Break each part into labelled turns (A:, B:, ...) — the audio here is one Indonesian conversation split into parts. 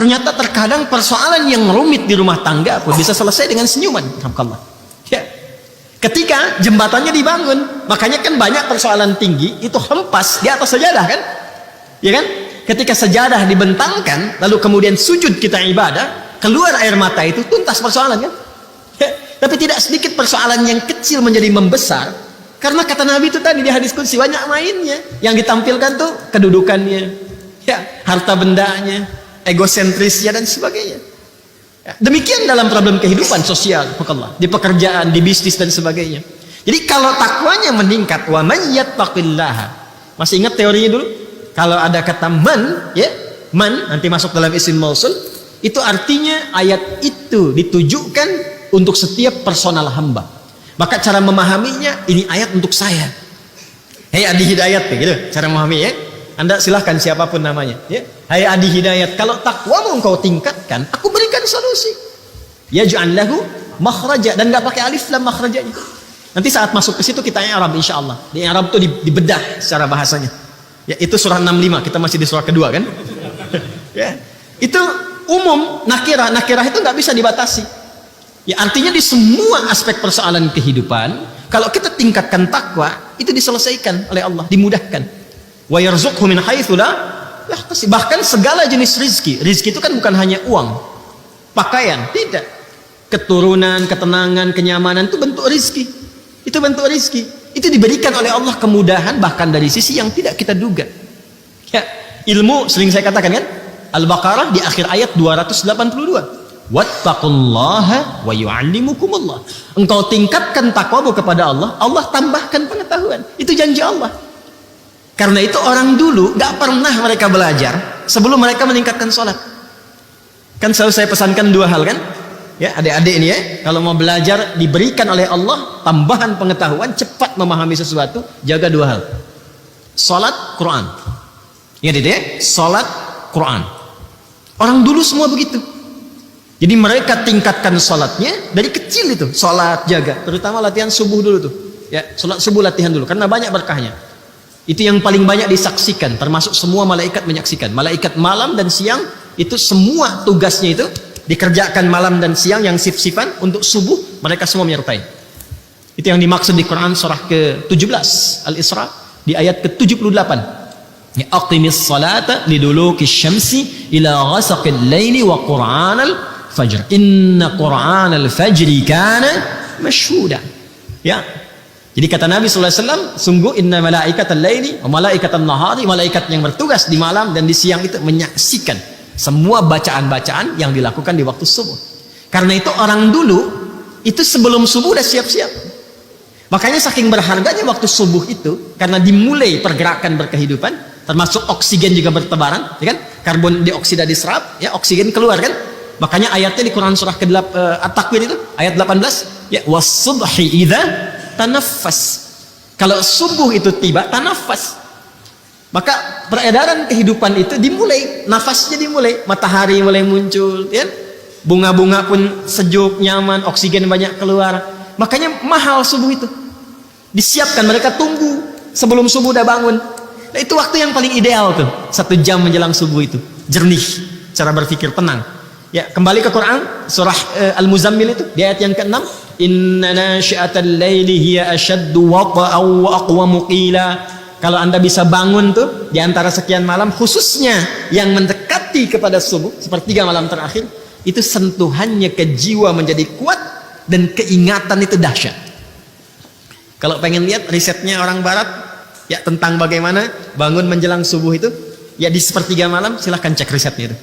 A: Ternyata terkadang persoalan yang rumit di rumah tangga pun bisa selesai dengan senyuman. Ya. Ketika jembatannya dibangun, makanya kan banyak persoalan tinggi itu hempas di atas sajadah kan? Ya kan? Ketika sajadah dibentangkan, lalu kemudian sujud kita ibadah, keluar air mata itu tuntas persoalan kan? Ya. Tapi tidak sedikit persoalan yang kecil menjadi membesar, karena kata Nabi itu tadi di hadis qudsi banyak mainnya. Yang ditampilkan tuh kedudukannya, ya, harta bendanya, egosentrisnya dan sebagainya. Ya, demikian dalam problem kehidupan sosial, di pekerjaan, di bisnis dan sebagainya. Jadi kalau takwanya meningkat, wa man yattaqillaha. Masih ingat teorinya dulu? Kalau ada kata man, ya, man nanti masuk dalam isim mausul, itu artinya ayat itu ditujukan untuk setiap personal hamba. Maka cara memahaminya, ini ayat untuk saya. Hei Adi Hidayat, gitu cara memahami ya. Anda silahkan siapapun namanya ya. Hai Adi Hidayat, kalau takwamu engkau tingkatkan, aku berikan solusi. Yaj'al lahu makhraja, dan enggak pakai alif lam makhrajanya. Nanti saat masuk ke situ kita i'rab insyaallah. Di i'rab itu dibedah secara bahasanya. Ya, itu surah 65, kita masih di surah kedua kan? Ya. Itu umum, nakirah itu enggak bisa dibatasi. Ya, artinya di semua aspek persoalan kehidupan, kalau kita tingkatkan takwa, itu diselesaikan oleh Allah, dimudahkan. Wa yarzuqhu min haitsu la yahtasib. Bahkan segala jenis rizki itu kan bukan hanya uang, pakaian, tidak. Keturunan, ketenangan, kenyamanan itu bentuk rizki. Itu bentuk rizki. Itu diberikan oleh Allah kemudahan bahkan dari sisi yang tidak kita duga. Ya, ilmu sering saya katakan kan, Al-Baqarah di akhir ayat 282. Wattaqullaha wa yu'allimukumullah. Engkau tingkatkan takwamu kepada Allah, Allah tambahkan pengetahuan. Itu janji Allah. Karena itu orang dulu gak pernah mereka belajar sebelum mereka meningkatkan sholat. Kan selalu saya pesankan dua hal kan? Ya, adik-adik ini ya, kalau mau belajar diberikan oleh Allah tambahan pengetahuan, cepat memahami sesuatu, jaga dua hal. Sholat, Quran. Ya, ya, sholat, Quran. Orang dulu semua begitu. Jadi mereka tingkatkan sholatnya dari kecil itu, sholat jaga, terutama latihan subuh dulu tuh. Ya, sholat subuh latihan dulu, karena banyak berkahnya. Itu yang paling banyak disaksikan, termasuk semua malaikat menyaksikan. Malaikat malam dan siang itu semua tugasnya itu dikerjakan malam dan siang yang sif-sifan untuk subuh, mereka semua menyertai. Itu yang dimaksud di Quran surah ke-17 Al-Isra di ayat ke-78. Ya, aqimis salata liduluki syamsi ila ghasaqil laili wa qur'anal fajr. Inna qur'anal fajri kana mashhuda. Ya. Jadi kata Nabi SAW, sungguh inna malaikatal laili wa malaikatan nahari, malaikat yang bertugas di malam dan di siang itu menyaksikan semua bacaan-bacaan yang dilakukan di waktu subuh. Karena itu orang dulu itu sebelum subuh udah siap-siap. Makanya saking berharganya waktu subuh itu, karena dimulai pergerakan berkehidupan, termasuk oksigen juga bertebaran, ya kan? Karbon dioksida diserap, ya, oksigen keluar kan? Makanya ayatnya di Quran surah ke-8 At-Takwir itu ayat 18, ya, was-subhi idza tanafas. Kalau subuh itu tiba, tanafas. Maka peredaran kehidupan itu dimulai, nafasnya dimulai, matahari mulai muncul, ya? Bunga-bunga pun sejuk, nyaman, oksigen banyak keluar. Makanya mahal subuh itu. Disiapkan, mereka tunggu sebelum subuh udah bangun. Nah, itu waktu yang paling ideal tuh, 1 jam menjelang subuh itu, jernih, cara berpikir tenang. Ya, kembali ke Quran surah Al-Muzammil itu di ayat yang ke-6, inna nasyi'atal laili hiya ashaddu wata'an wa aqwamu qila. Kalau Anda bisa bangun tuh di antara sekian malam, khususnya yang mendekati kepada subuh, sepertiga malam terakhir, itu sentuhannya ke jiwa menjadi kuat dan keingatan itu dahsyat. Kalau pengen lihat risetnya orang barat ya tentang bagaimana bangun menjelang subuh itu, ya di sepertiga malam silahkan cek risetnya itu.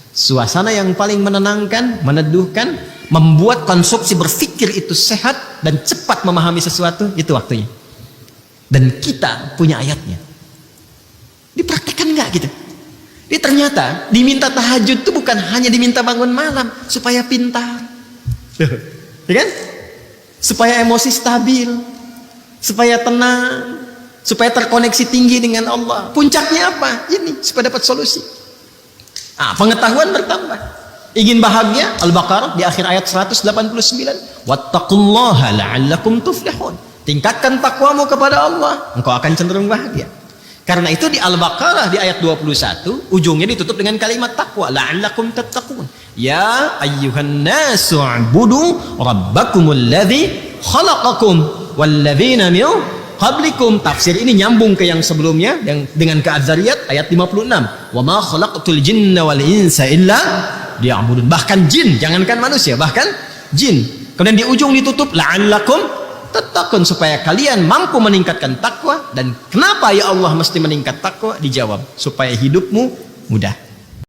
A: Suasana yang paling menenangkan, meneduhkan, membuat konstruksi berpikir itu sehat dan cepat memahami sesuatu, itu waktunya. Dan kita punya ayatnya. Dipraktekkan nggak gitu? Jadi ternyata diminta tahajud itu bukan hanya diminta bangun malam supaya pintar, ya kan? Supaya emosi stabil, supaya tenang, supaya terkoneksi tinggi dengan Allah. Puncaknya apa? Ini supaya dapat solusi. Pengetahuan bertambah. Ingin bahagia? Al-Baqarah di akhir ayat 189. Wattaqullaha la'allakum tuflihun. Tingkatkan takwamu kepada Allah, engkau akan cenderung bahagia. Karena itu di Al-Baqarah di ayat 21 ujungnya ditutup dengan kalimat takwa, la'allakum tattaqun. Ya ayyuhan nasu ubudu rabbakumul ladzi khalaqakum walladzina min qablikum. Tafsir ini nyambung ke yang sebelumnya yang dengan ke Az-Zariyat ayat 56. Wa ma khalaqtul jinna wal insa illa liya'budun. Bahkan jin, jangankan manusia, bahkan jin. Kemudian di ujung ditutup la'allakum tattaqun, supaya kalian mampu meningkatkan takwa. Dan kenapa ya Allah mesti meningkat takwa? Dijawab, supaya hidupmu mudah.